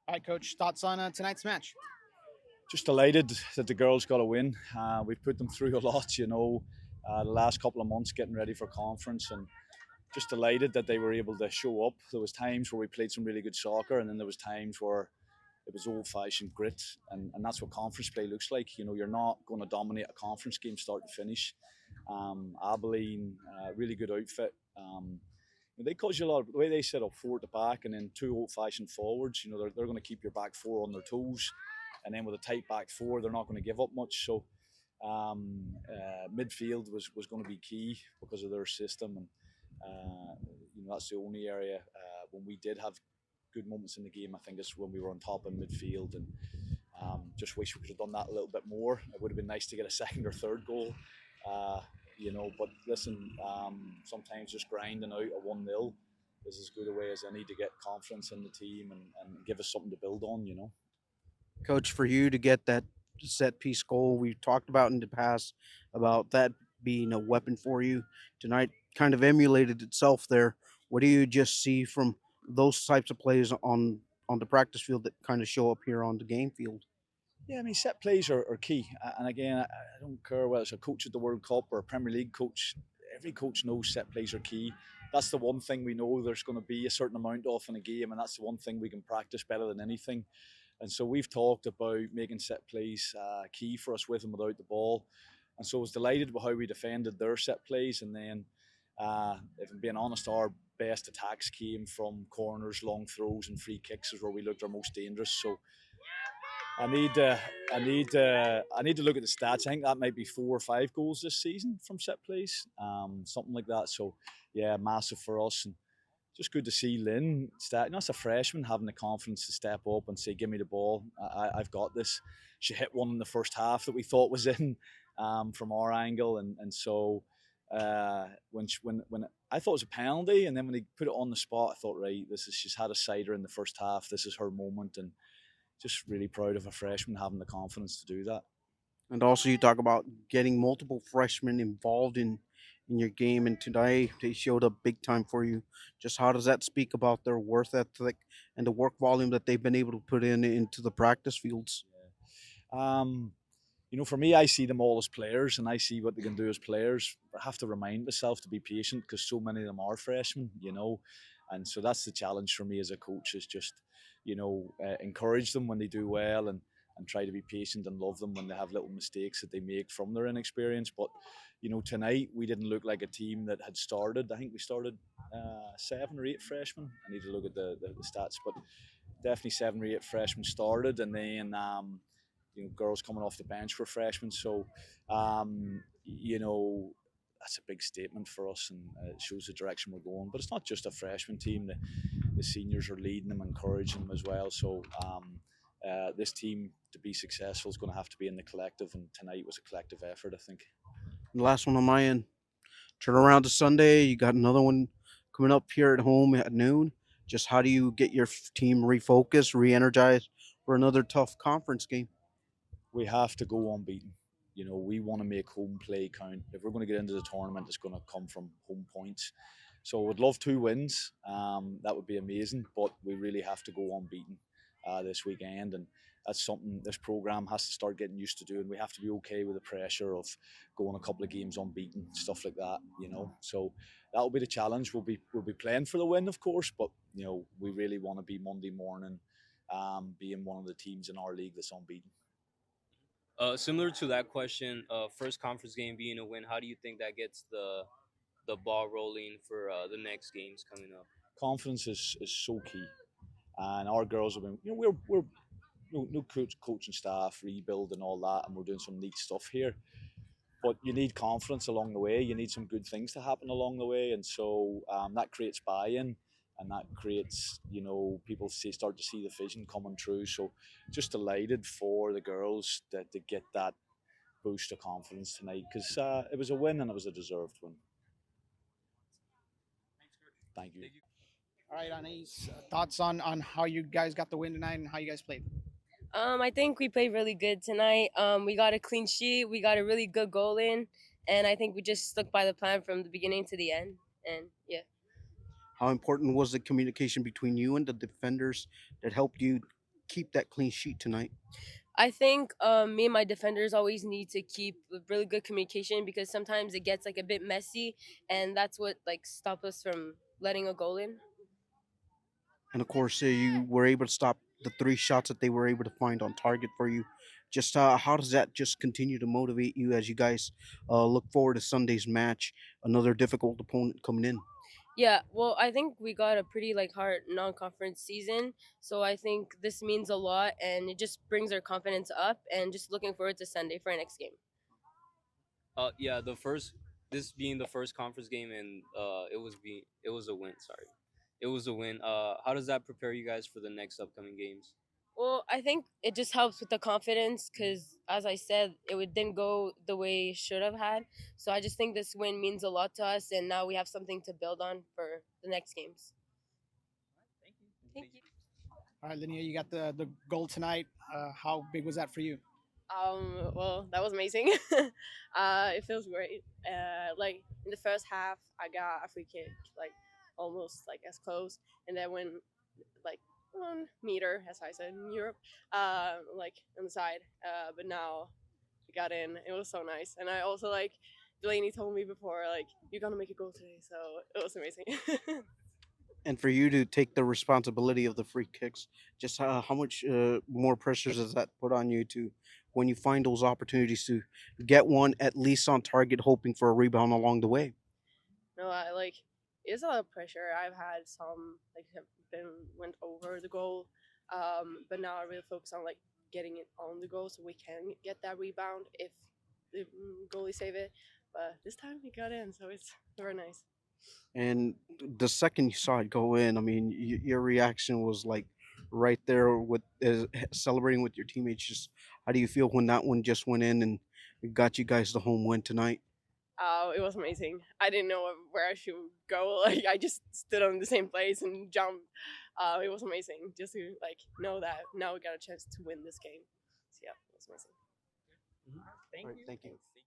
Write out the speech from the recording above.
All right, Coach, thoughts on tonight's match? Just delighted that the girls got a win. We've put them through a lot, the last couple of months getting ready for conference, and just delighted that they were able to show up. There was times where we played some really good soccer, and then there was times where it was old-fashioned grit, and that's what conference play looks like. You're not going to dominate a conference game start to finish. Abilene, really good outfit. They cause you a lot of the way they set up forward to back, and then two old-fashioned forwards. They're going to keep your back four on their toes, and then with a tight back four, they're not going to give up much. So midfield was going to be key because of their system, and that's the only area when we did have good moments in the game. I think it's when we were on top in midfield, and just wish we could have done that a little bit more. It would have been nice to get a second or third goal. Uh, but listen, sometimes just grinding out a 1-0 is as good a way as any to get confidence in the team and give us something to build on. Coach, for you to get that set piece goal we talked about in the past about that being a weapon for you tonight kind of emulated itself there. What do you just see from those types of plays on the practice field that kind of show up here on the game field? Yeah, I mean, set plays are key. And again, I don't care whether it's a coach at the World Cup or a Premier League coach. Every coach knows set plays are key. That's the one thing we know there's going to be a certain amount of in a game, and that's the one thing we can practice better than anything. And so we've talked about making set plays key for us with and without the ball. And so I was delighted with how we defended their set plays. And then, if I'm being honest, our best attacks came from corners, long throws, and free kicks is where we looked our most dangerous. So I need I need to look at the stats. I think that might be 4 or 5 goals this season from set plays, something like that. So yeah, massive for us, and just good to see Lynn start. As a freshman, having the confidence to step up and say, "Give me the ball. I've got this." She hit one in the first half that we thought was in from our angle, and so when I thought it was a penalty, and then when they put it on the spot, I thought, right, she's had a cider in the first half. This is her moment, and just really proud of a freshman having the confidence to do that. And also, you talk about getting multiple freshmen involved in your game, and today they showed up big time for you. Just how does that speak about their worth ethic and the work volume that they've been able to put into the practice fields? Um, for me, I see them all as players, and I see what they can do as players. I have to remind myself to be patient because so many of them are freshmen. And so that's the challenge for me as a coach is just, encourage them when they do well and try to be patient and love them when they have little mistakes that they make from their inexperience. But, tonight we didn't look like a team that had started. I think we started 7 or 8 freshmen. I need to look at the stats, but definitely 7 or 8 freshmen started, and then girls coming off the bench were freshmen. So, that's a big statement for us, and it shows the direction we're going. But it's not just a freshman team. The seniors are leading them, encouraging them as well. So, this team to be successful is going to have to be in the collective, and tonight was a collective effort, I think. The last one on my end. Turn around to Sunday. You got another one coming up here at home at noon. Just how do you get your team refocused, re-energized for another tough conference game? We have to go unbeaten. We want to make home play count. If we're going to get into the tournament, it's going to come from home points. So I would love 2 wins. That would be amazing, but we really have to go unbeaten this weekend, and that's something this program has to start getting used to doing. We have to be okay with the pressure of going a couple of games unbeaten, stuff like that. So that'll be the challenge. We'll be playing for the win, of course, but we really want to be Monday morning, being one of the teams in our league that's unbeaten. Similar to that question, first conference game being a win, how do you think that gets the ball rolling for the next games coming up? Confidence is so key, and our girls have been. We're new coaching staff, rebuild and all that, and we're doing some neat stuff here. But you need confidence along the way. You need some good things to happen along the way, and so that creates buy-in, and that creates people start to see the vision coming true. So just delighted for the girls that to get that boost of confidence tonight because it was a win and it was a deserved win. Thank you. All right, Anais, thoughts on how you guys got the win tonight and how you guys played? I think we played really good tonight. We got a clean sheet. We got a really good goal in, and I think we just stuck by the plan from the beginning to the end. And yeah. How important was the communication between you and the defenders that helped you keep that clean sheet tonight? I think me and my defenders always need to keep really good communication because sometimes it gets like a bit messy, and that's what like stops us from letting a goal in. And of course, you were able to stop the 3 shots that they were able to find on target for you. Just how does that just continue to motivate you as you guys look forward to Sunday's match? Another difficult opponent coming in. Yeah, well, I think we got a pretty like hard non-conference season, so I think this means a lot, and it just brings our confidence up. And just looking forward to Sunday for our next game. Yeah, this being the first conference game, and it was a win. Sorry, it was a win. How does that prepare you guys for the next upcoming games? Well, I think it just helps with the confidence because, as I said, didn't go the way it should have had. So I just think this win means a lot to us, and now we have something to build on for the next games. Thank you. All right, Linnea, you got the goal tonight. How big was that for you? Well, that was amazing. It feels great. Like in the first half, I got a free kick, like almost like as close, and then when like 1 meter, as I said in Europe, like on the side. But now we got in. It was so nice, and I also like Delaney told me before, like you're gonna make a goal today, so it was amazing. And for you to take the responsibility of the free kicks, just how much more pressure does that put on you to when you find those opportunities to get one at least on target, hoping for a rebound along the way? No, I like it's a lot of pressure. I've had some like have been went over the goal, but now I really focus on like getting it on the goal so we can get that rebound if the goalie save it. But this time we got in, so it's very nice. And the second you saw it go in, I mean, your reaction was like right there with celebrating with your teammates. Just how do you feel when that one just went in and it got you guys the home win tonight? It was amazing. I didn't know where I should go. Like I just stood on the same place and jumped. It was amazing just to like know that now we got a chance to win this game. So yeah, it was amazing. All right, thank you.